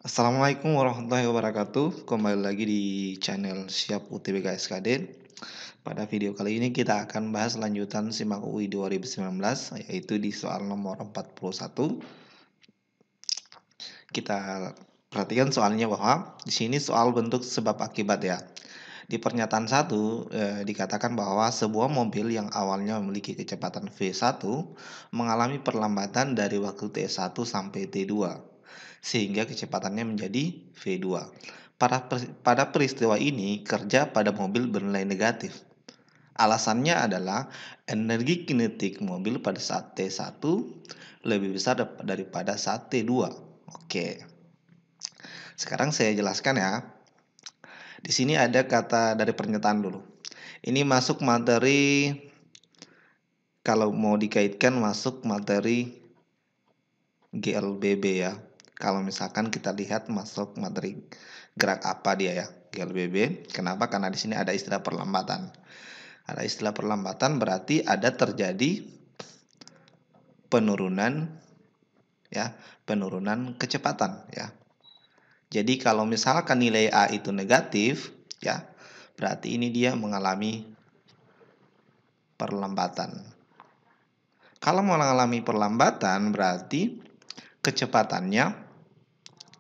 Assalamualaikum warahmatullahi wabarakatuh. Kembali lagi di channel Siap UTBK SKD. Pada video kali ini kita akan bahas lanjutan SIMAK UI 2019, yaitu di soal nomor 41. Kita perhatikan soalnya bahwa di sini soal bentuk sebab akibat ya. Di pernyataan 1 dikatakan bahwa sebuah mobil yang awalnya memiliki kecepatan V1 mengalami perlambatan dari waktu T1 sampai T2 sehingga kecepatannya menjadi V2. Pada peristiwa ini kerja pada mobil bernilai negatif. Alasannya adalah energi kinetik mobil pada saat T1 lebih besar daripada saat T2. Oke. Sekarang saya jelaskan ya. Di sini ada kata dari pernyataan dulu. Ini masuk materi, kalau mau dikaitkan masuk materi GLBB ya. Kalau misalkan kita lihat masuk materi gerak apa dia ya, GLBB. Kenapa? Karena di sini ada istilah perlambatan. Ada istilah perlambatan berarti ada terjadi penurunan ya, penurunan kecepatan ya. Jadi kalau misalkan nilai A itu negatif ya, berarti ini dia mengalami perlambatan. Kalau mengalami perlambatan berarti kecepatannya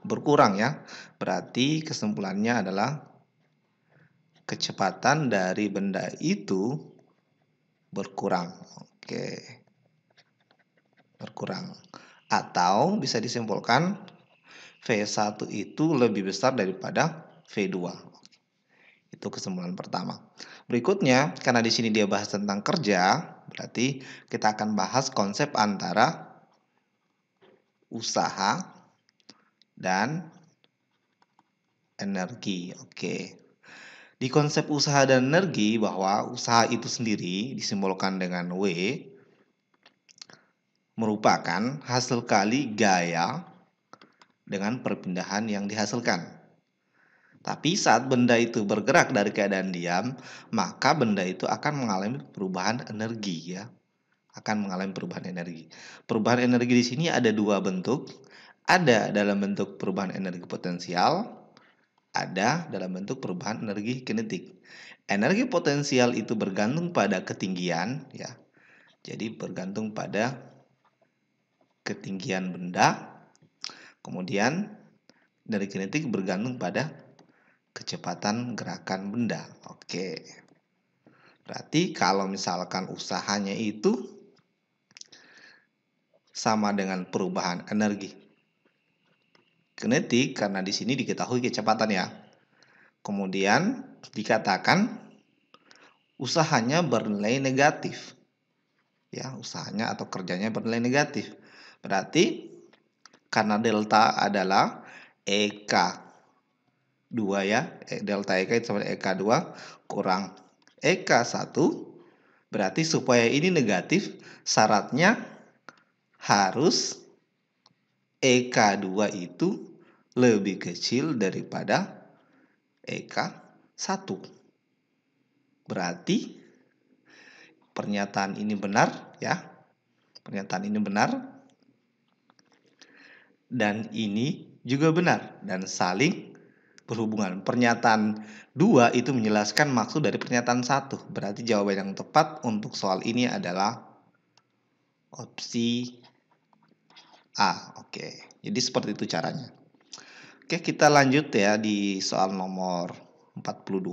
berkurang ya. Berarti kesimpulannya adalah kecepatan dari benda itu berkurang. Oke. Berkurang. Atau bisa disimpulkan V1 itu lebih besar daripada V2. Itu kesimpulan pertama. Berikutnya, karena di sini dia bahas tentang kerja, berarti kita akan bahas konsep antara usaha dan energi. Oke. Di konsep usaha dan energi bahwa usaha itu sendiri disimbolkan dengan W merupakan hasil kali gaya dengan perpindahan yang dihasilkan. Tapi saat benda itu bergerak dari keadaan diam, maka benda itu akan mengalami perubahan energi ya. Akan mengalami perubahan energi. Perubahan energi di sini ada dua bentuk. Ada dalam bentuk perubahan energi potensial, ada dalam bentuk perubahan energi kinetik. Energi potensial itu bergantung pada ketinggian ya. Jadi bergantung pada ketinggian benda. Kemudian dari kinetik bergantung pada kecepatan gerakan benda. Oke. Berarti kalau misalkan usahanya itu sama dengan perubahan energi kinetik, karena di sini diketahui kecepatan ya. Kemudian dikatakan usahanya bernilai negatif. Ya, usahanya atau kerjanya bernilai negatif. Berarti karena delta adalah EK2 ya, delta EK itu sama EK2 kurang EK1, berarti supaya ini negatif, syaratnya harus EK2 itu lebih kecil daripada EK1. Berarti pernyataan ini benar ya. Pernyataan ini benar. Dan ini juga benar dan saling berhubungan. Pernyataan 2 itu menjelaskan maksud dari pernyataan 1. Berarti jawaban yang tepat untuk soal ini adalah opsi A. Oke. Jadi seperti itu caranya. Oke, kita lanjut ya di soal nomor 42.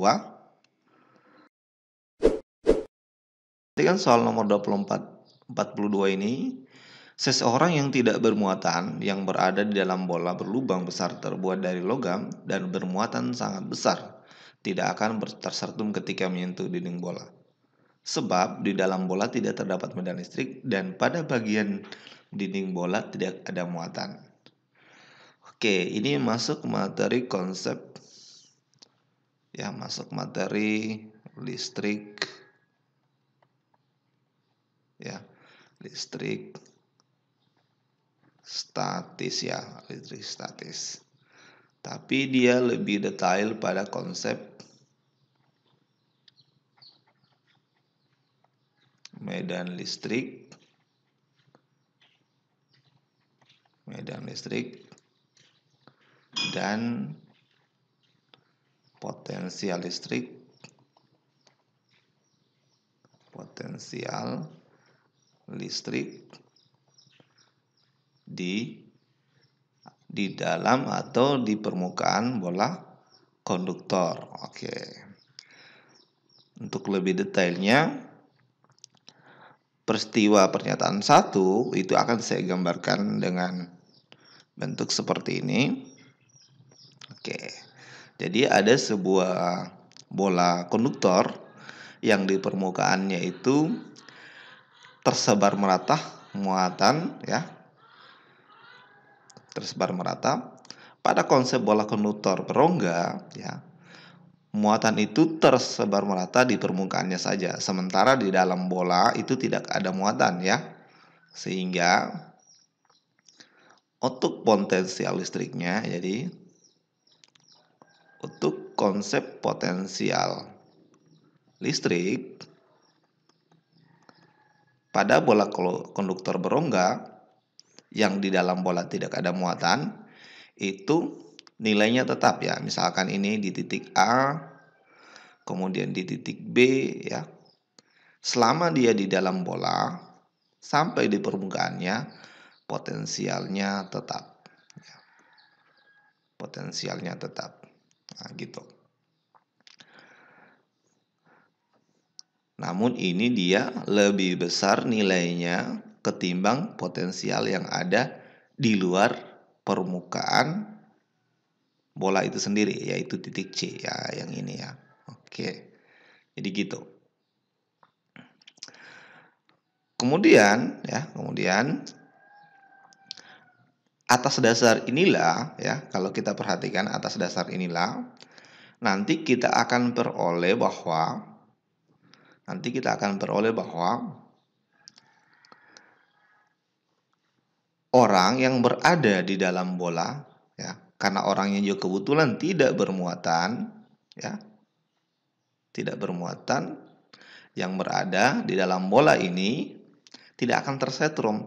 Dengan soal nomor 42 ini, seseorang yang tidak bermuatan yang berada di dalam bola berlubang besar terbuat dari logam dan bermuatan sangat besar tidak akan tersertum ketika menyentuh dinding bola. Sebab di dalam bola tidak terdapat medan listrik dan pada bagian dinding bola tidak ada muatan. Oke, ini masuk materi konsep ya, masuk materi listrik ya, listrik statis ya, listrik statis. Tapi dia lebih detail pada konsep medan listrik dan potensial listrik di dalam atau di permukaan bola konduktor. Oke. Untuk lebih detailnya, peristiwa pernyataan 1 itu akan saya gambarkan dengan bentuk seperti ini. Oke. Jadi ada sebuah bola konduktor yang di permukaannya itu tersebar merata muatan, ya. Tersebar merata. Pada konsep bola konduktor berongga, ya, muatan itu tersebar merata di permukaannya saja. Sementara di dalam bola itu tidak ada muatan, ya. Sehingga untuk potensial listriknya, jadi untuk konsep potensial listrik pada bola konduktor berongga yang di dalam bola tidak ada muatan, itu nilainya tetap, ya. Misalkan ini di titik A, kemudian di titik B, ya. Selama dia di dalam bola sampai di permukaannya, potensialnya tetap. Potensialnya tetap. Nah, gitu. Namun ini dia lebih besar nilainya ketimbang potensial yang ada di luar permukaan bola itu sendiri, yaitu titik C, ya, yang ini, ya. Oke. Jadi gitu. Kemudian atas dasar inilah, ya, kalau kita perhatikan atas dasar inilah nanti kita akan peroleh bahwa orang yang berada di dalam bola, ya, karena orangnya juga kebetulan tidak bermuatan, ya, yang berada di dalam bola ini tidak akan tersetrum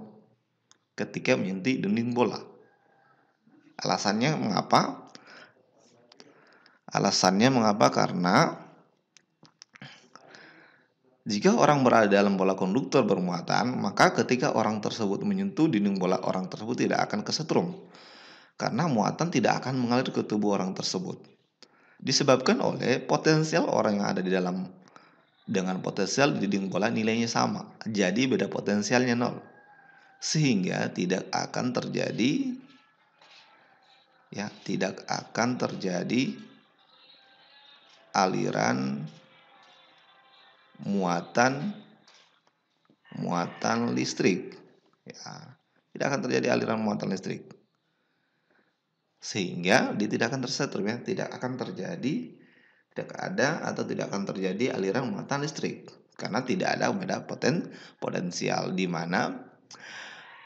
ketika menyentuh dinding bola. Alasannya mengapa? Karena jika orang berada dalam bola konduktor bermuatan, maka ketika orang tersebut menyentuh dinding bola, orang tersebut tidak akan kesetrum. Karena muatan tidak akan mengalir ke tubuh orang tersebut. Disebabkan oleh potensial orang yang ada di dalam dengan potensial di dinding bola nilainya sama. Jadi beda potensialnya 0. Sehingga tidak akan terjadi aliran muatan listrik, ya. Tidak akan terjadi aliran muatan listrik, sehingga dia tidak akan tersetrum, ya. Tidak akan terjadi aliran muatan listrik karena tidak ada beda potensial, di mana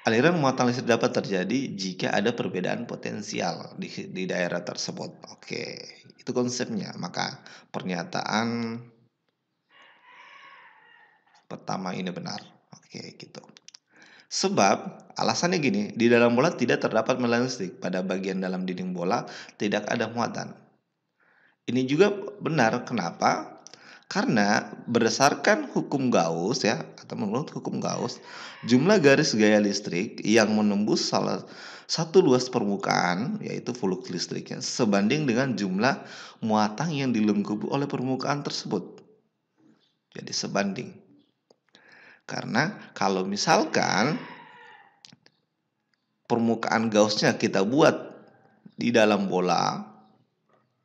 aliran muatan listrik dapat terjadi jika ada perbedaan potensial di daerah tersebut. Oke, itu konsepnya. Maka pernyataan pertama ini benar. Oke, gitu. Sebab alasannya gini, di dalam bola tidak terdapat medan listrik. Pada bagian dalam dinding bola tidak ada muatan. Ini juga benar. Kenapa? Karena berdasarkan hukum Gauss, ya, atau menurut hukum Gauss, jumlah garis gaya listrik yang menembus salah satu luas permukaan, yaitu flux listriknya, sebanding dengan jumlah muatan yang dilengkapi oleh permukaan tersebut. Jadi sebanding. Karena kalau misalkan permukaan Gaussnya kita buat di dalam bola,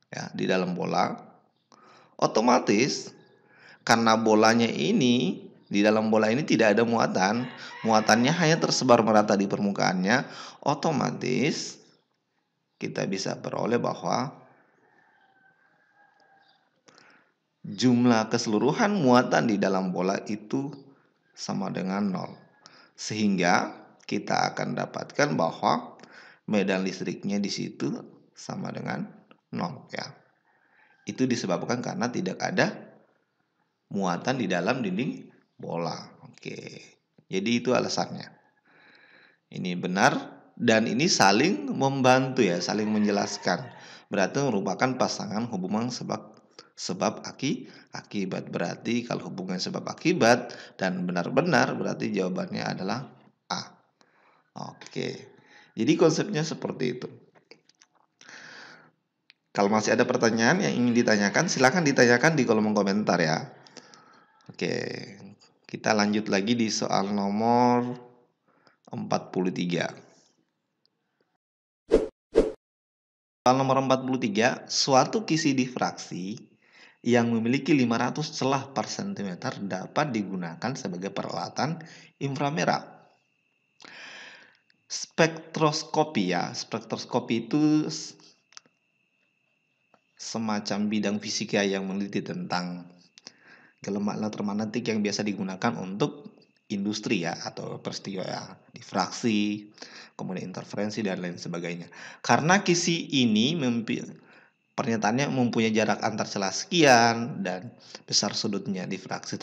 ya, otomatis karena bolanya ini di dalam bola ini tidak ada muatannya hanya tersebar merata di permukaannya, otomatis kita bisa peroleh bahwa jumlah keseluruhan muatan di dalam bola itu sama dengan 0. Sehingga kita akan dapatkan bahwa medan listriknya di situ sama dengan 0, ya. Itu disebabkan karena tidak ada muatan di dalam dinding bola. Oke. Jadi itu alasannya. Ini benar Dan ini saling membantu ya, saling menjelaskan. Berarti merupakan pasangan hubungan sebab akibat. Berarti kalau hubungan sebab akibat dan benar-benar berarti jawabannya adalah A. Oke. Jadi konsepnya seperti itu. Kalau masih ada pertanyaan yang ingin ditanyakan, silakan ditanyakan di kolom komentar ya. Oke. Kita lanjut lagi di soal nomor 43. Soal nomor 43, suatu kisi difraksi yang memiliki 500 celah per cm dapat digunakan sebagai peralatan inframerah. Spektroskopi ya, spektroskopi itu semacam bidang fisika yang meneliti tentang gelombang elektromagnetik yang biasa digunakan untuk industri ya, atau peristiwa ya, difraksi, kemudian interferensi dan lain sebagainya. Karena kisi ini pernyataannya mempunyai jarak antar celah sekian dan besar sudutnya difraksi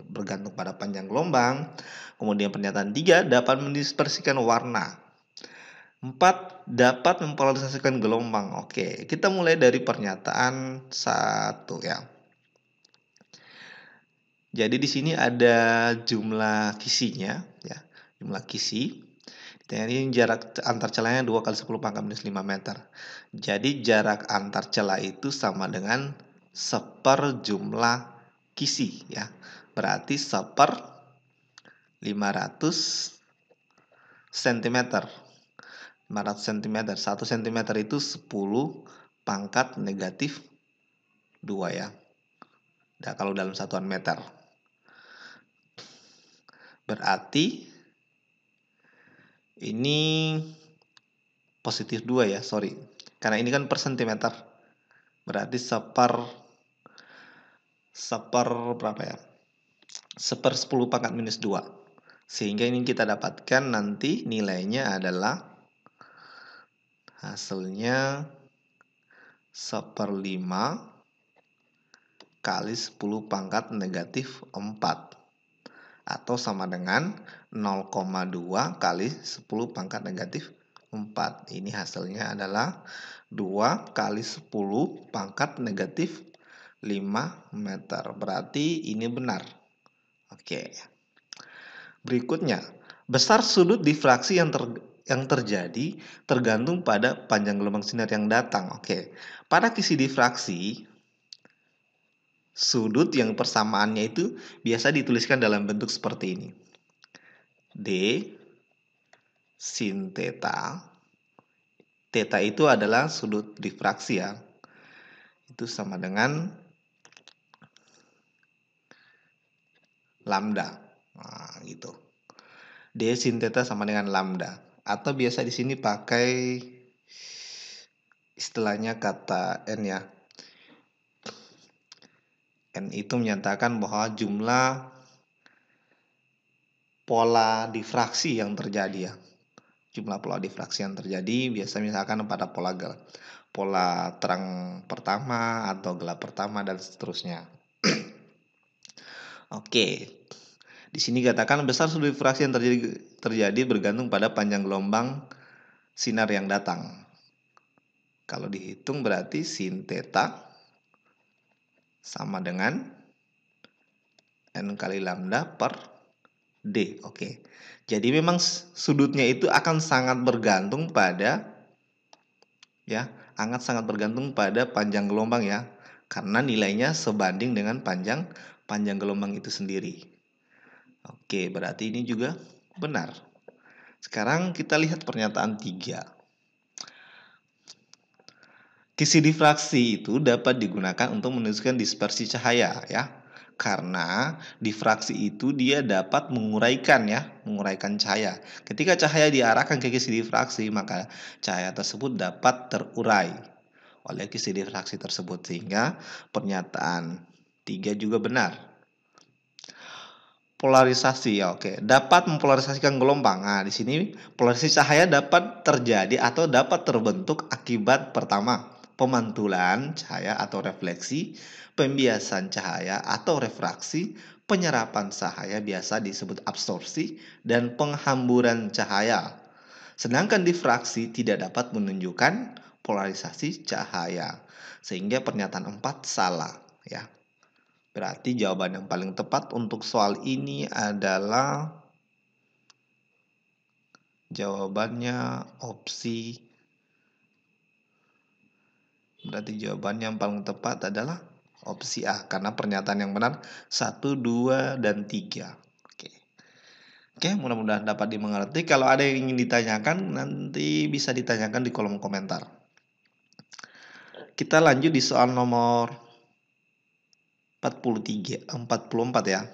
bergantung pada panjang gelombang. Kemudian pernyataan 3 dapat mendispersikan warna. 4 dapat mempolarisasikan gelombang. Oke, kita mulai dari pernyataan 1 ya. Jadi di sini ada jumlah kisinya ya, jumlah kisi. Ini jarak antar celahnya 2 kali 10 pangkat minus 5 meter. Jadi jarak antar celah itu sama dengan seper jumlah kisi ya. Berarti seper 500 cm. 500 cm. 1 cm itu 10 pangkat negatif 2 ya. Nah, kalau dalam satuan meter. Berarti ini positif 2 ya, sorry. Karena ini kan per sentimeter. Berarti seper berapa ya? Seper 10 pangkat minus 2. Sehingga ini kita dapatkan nanti nilainya adalah hasilnya seper 5 kali 10 pangkat negatif 4. Atau sama dengan 0,2 kali 10 pangkat negatif 4. Ini hasilnya adalah 2 kali 10 pangkat negatif 5 meter. Berarti ini benar. Oke. Berikutnya, besar sudut difraksi yang terjadi tergantung pada panjang gelombang sinar yang datang. Oke. Pada kisi difraksi, sudut yang persamaannya itu biasa dituliskan dalam bentuk seperti ini. D sin theta. Theta itu adalah sudut difraksi ya. Itu sama dengan lambda. Nah, gitu. D sin theta sama dengan lambda. Atau biasa di sini pakai istilahnya kata N ya. N itu menyatakan bahwa jumlah pola difraksi yang terjadi ya. Jumlah pola difraksi yang terjadi biasa misalkan pada pola terang pertama atau gelap pertama dan seterusnya. Oke. Di sini katakan besar sudut difraksi yang terjadi bergantung pada panjang gelombang sinar yang datang. Kalau dihitung berarti sin theta sama dengan N kali lambda per D. Oke. Jadi memang sudutnya itu akan sangat bergantung pada sangat bergantung pada panjang gelombang ya. Karena nilainya sebanding dengan panjang gelombang itu sendiri. Oke, berarti ini juga benar. Sekarang kita lihat pernyataan 3. Kisi difraksi itu dapat digunakan untuk menunjukkan dispersi cahaya ya. Karena difraksi itu dia dapat menguraikan cahaya. Ketika cahaya diarahkan ke kisi difraksi, maka cahaya tersebut dapat terurai oleh kisi difraksi tersebut. Sehingga pernyataan 3 juga benar. Polarisasi ya, oke. Dapat mempolarisasikan gelombang. Nah, di sini polarisasi cahaya dapat terjadi atau dapat terbentuk akibat pertama, pemantulan cahaya atau refleksi, pembiasan cahaya atau refraksi, penyerapan cahaya biasa disebut absorpsi, dan penghamburan cahaya. Sedangkan difraksi tidak dapat menunjukkan polarisasi cahaya. Sehingga pernyataan 4 salah ya. Berarti jawaban yang paling tepat untuk soal ini adalah jawabannya opsi. Berarti jawabannya yang paling tepat adalah opsi A. Karena pernyataan yang benar 1, 2, dan 3. Oke, mudah-mudahan dapat dimengerti. Kalau ada yang ingin ditanyakan, nanti bisa ditanyakan di kolom komentar. Kita lanjut di soal nomor 44 ya.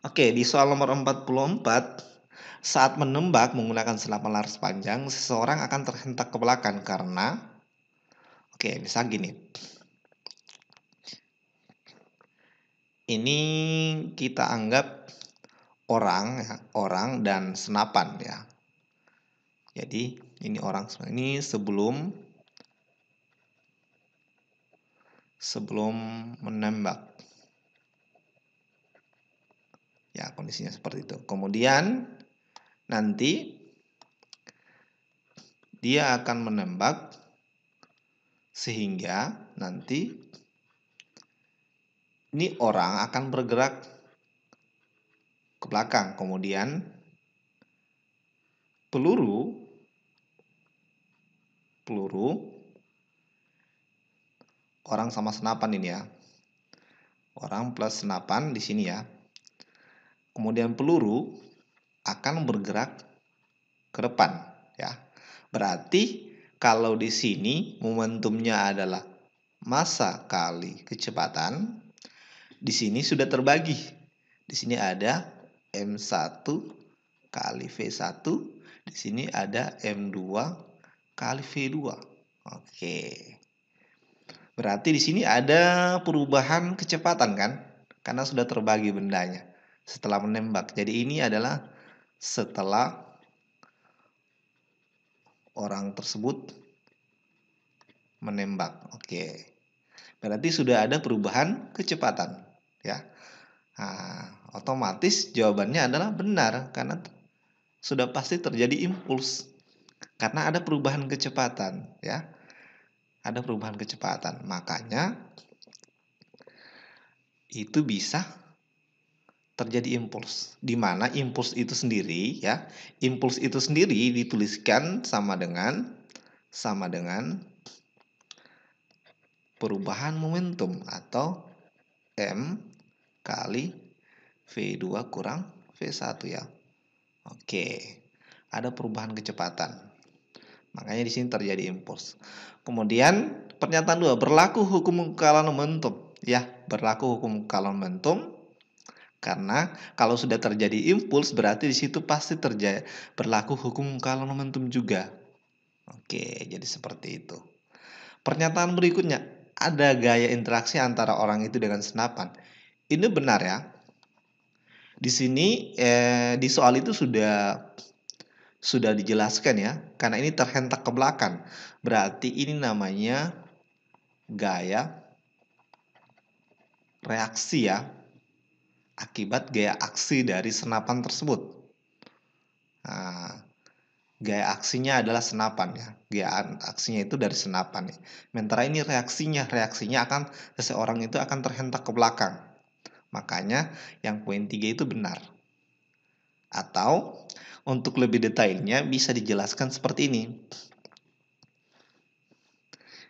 Oke, di soal nomor 44, saat menembak menggunakan senapan laras panjang, seseorang akan terhentak ke belakang karena, misal gini. Ini kita anggap orang dan senapan ya. Jadi ini orang, ini sebelum menembak. Ya, kondisinya seperti itu. Kemudian nanti dia akan menembak sehingga nanti ini orang akan bergerak ke belakang. Kemudian peluru orang sama senapan ini ya. Orang plus senapan di sini ya. Kemudian peluru akan bergerak ke depan ya. Berarti kalau di sini momentumnya adalah massa kali kecepatan, di sini sudah terbagi. Di sini ada M1 kali V1, di sini ada M2 kali V2. Oke. Berarti di sini ada perubahan kecepatan kan? Karena sudah terbagi bendanya setelah menembak. Jadi ini adalah setelah orang tersebut menembak. Oke. Berarti sudah ada perubahan kecepatan ya. Nah, otomatis jawabannya adalah benar karena sudah pasti terjadi impuls. Karena ada perubahan kecepatan ya. Ada perubahan kecepatan. Makanya itu bisa terjadi impuls, di mana impuls itu sendiri ya, impuls itu sendiri dituliskan sama dengan perubahan momentum atau M kali V2 kurang V1 ya. Oke, ada perubahan kecepatan, makanya di sini terjadi impuls. Kemudian pernyataan 2, berlaku hukum kekalan momentum ya, berlaku hukum kekalan momentum. Karena kalau sudah terjadi impuls berarti di situ pasti berlaku hukum kekalan momentum juga. Oke, jadi seperti itu. Pernyataan berikutnya, ada gaya interaksi antara orang itu dengan senapan. Ini benar ya. Di sini di soal itu sudah dijelaskan ya, karena ini terhentak ke belakang. Berarti ini namanya gaya reaksi ya, akibat gaya aksi dari senapan tersebut. Nah, gaya aksinya adalah senapan ya. Gaya aksinya itu dari senapan ya. Sementara ini reaksinya akan seseorang itu akan terhentak ke belakang. Makanya yang poin 3 itu benar. Atau untuk lebih detailnya bisa dijelaskan seperti ini.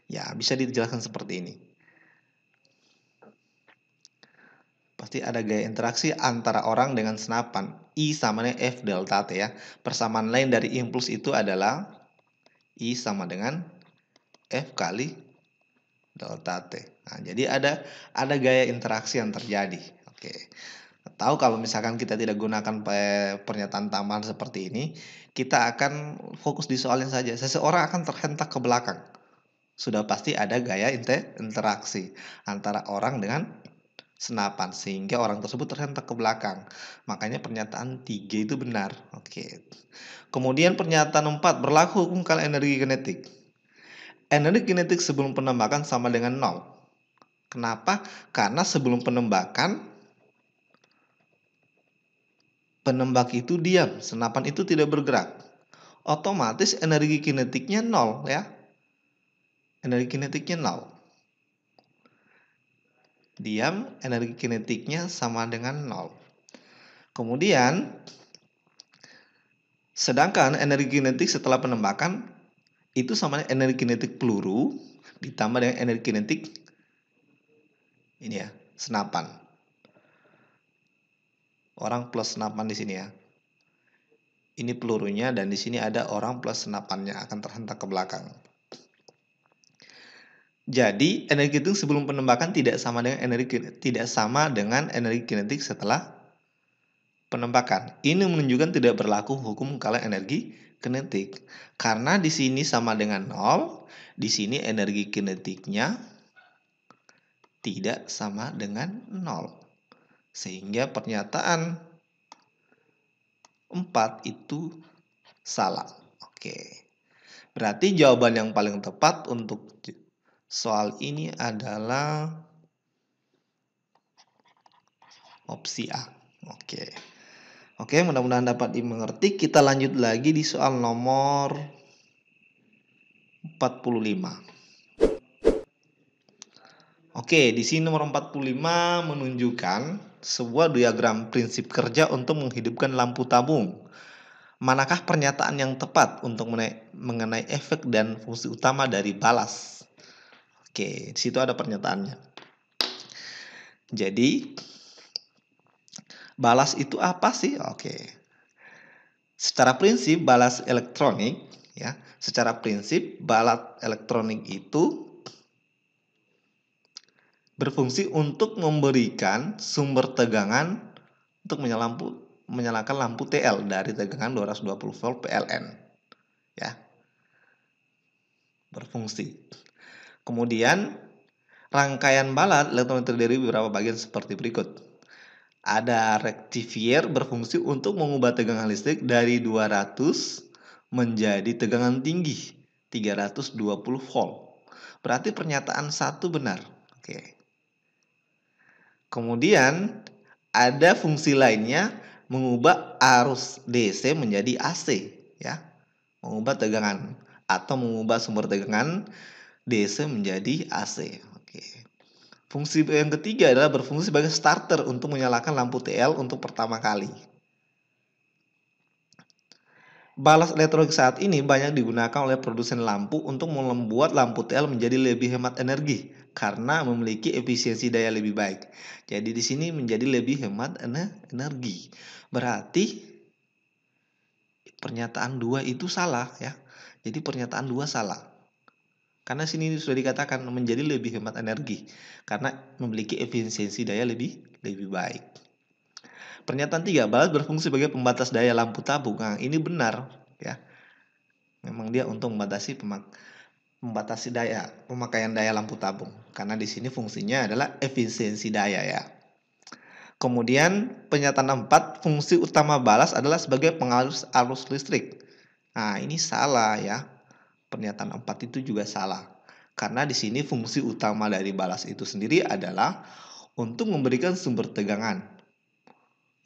Ya, bisa dijelaskan seperti ini. Pasti ada gaya interaksi antara orang dengan senapan. I sama dengan F delta T ya. Persamaan lain dari impuls itu adalah I sama dengan F kali delta T. Nah, jadi ada gaya interaksi yang terjadi. Oke. Tahu kalau misalkan kita tidak gunakan pernyataan tambahan seperti ini, kita akan fokus di soalnya saja. Seseorang akan terhentak ke belakang. Sudah pasti ada gaya interaksi antara orang dengan senapan sehingga orang tersebut terhentak ke belakang. Makanya pernyataan 3 itu benar. Oke. Kemudian pernyataan 4, berlaku hukum kekal energi kinetik. Energi kinetik sebelum penembakan sama dengan 0. Kenapa? Karena sebelum penembakan penembak itu diam, senapan itu tidak bergerak. otomatis energi kinetiknya 0 ya. Energi kinetiknya 0. Diam, energi kinetiknya sama dengan 0. Kemudian, sedangkan energi kinetik setelah penembakan itu sama dengan energi kinetik peluru ditambah dengan energi kinetik ini ya, senapan. Orang plus senapan di sini ya. Ini pelurunya dan di sini ada orang plus senapannya akan terhentak ke belakang. Jadi energi kinetik sebelum penembakan tidak sama dengan energi kinetik setelah penembakan. Ini menunjukkan tidak berlaku hukum kalah energi kinetik. Karena di sini sama dengan 0, di sini energi kinetiknya tidak sama dengan 0. Sehingga pernyataan 4 itu salah. Oke. Berarti jawaban yang paling tepat untuk soal ini adalah opsi A. Oke. Oke, mudah-mudahan dapat dimengerti. Kita lanjut lagi di soal nomor 45. Oke, di sini nomor 45 menunjukkan sebuah diagram prinsip kerja untuk menghidupkan lampu tabung. Manakah pernyataan yang tepat untuk mengenai efek dan fungsi utama dari balas? Oke, di situ ada pernyataannya. Jadi, balas itu apa sih? Oke. Secara prinsip balas elektronik ya, secara prinsip balas elektronik itu berfungsi untuk memberikan sumber tegangan untuk menyalakan lampu TL dari tegangan 220 volt PLN. Ya. Berfungsi. Kemudian rangkaian balas elektronik terdiri beberapa bagian seperti berikut. Ada rectifier berfungsi untuk mengubah tegangan listrik dari 200 menjadi tegangan tinggi 320 volt. Berarti pernyataan 1 benar. Oke. Kemudian ada fungsi lainnya mengubah arus DC menjadi AC ya. Mengubah tegangan atau mengubah sumber tegangan DC menjadi AC. Oke. Fungsi yang ketiga adalah berfungsi sebagai starter untuk menyalakan lampu TL untuk pertama kali. Balas elektronik saat ini banyak digunakan oleh produsen lampu untuk membuat lampu TL menjadi lebih hemat energi karena memiliki efisiensi daya lebih baik. Jadi di sini menjadi lebih hemat energi. Berarti pernyataan 2 itu salah ya. Jadi pernyataan 2 salah. Karena sini sudah dikatakan menjadi lebih hemat energi karena memiliki efisiensi daya lebih baik. Pernyataan 3, balas berfungsi sebagai pembatas daya lampu tabung. Nah, ini benar ya. Memang dia untuk membatasi pemakaian daya lampu tabung karena di sini fungsinya adalah efisiensi daya ya. Kemudian pernyataan 4, fungsi utama balas adalah sebagai pengalir arus listrik. Nah, ini salah ya. Pernyataan 4 itu juga salah. Karena di sini fungsi utama dari balas itu sendiri adalah untuk memberikan sumber tegangan.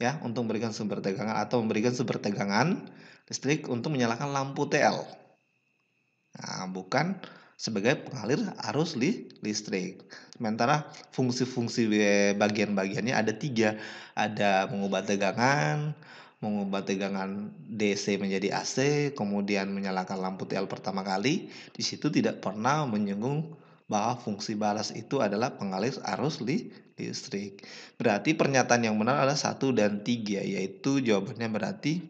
Ya, untuk memberikan sumber tegangan atau memberikan sumber tegangan listrik untuk menyalakan lampu TL. Nah, bukan sebagai pengalir arus listrik. Sementara fungsi-fungsi bagian-bagiannya ada 3. Ada mengubah tegangan DC menjadi AC, kemudian menyalakan lampu TL pertama kali. Di situ tidak pernah menyinggung bahwa fungsi balas itu adalah pengalir arus listrik. Berarti pernyataan yang benar adalah 1 dan 3, yaitu jawabannya berarti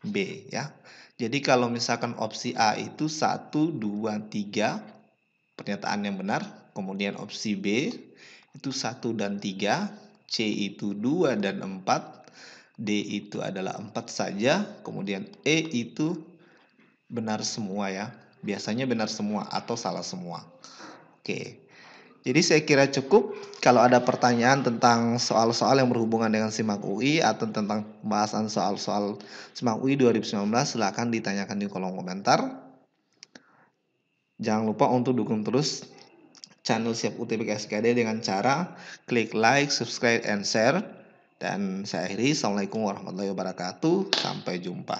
B ya. Jadi kalau misalkan opsi A itu 1, 2, 3 pernyataan yang benar. Kemudian opsi B itu 1 dan 3, C itu 2 dan 4, D itu adalah 4 saja, kemudian E itu benar semua ya. Biasanya benar semua atau salah semua. Oke. Jadi saya kira cukup. Kalau ada pertanyaan tentang soal-soal yang berhubungan dengan SIMAK UI atau tentang pembahasan soal-soal SIMAK UI 2019, silakan ditanyakan di kolom komentar. Jangan lupa untuk dukung terus channel Siap UTBK SKD dengan cara klik like, subscribe, and share. Dan saya akhiri. Assalamualaikum warahmatullahi wabarakatuh. Sampai jumpa.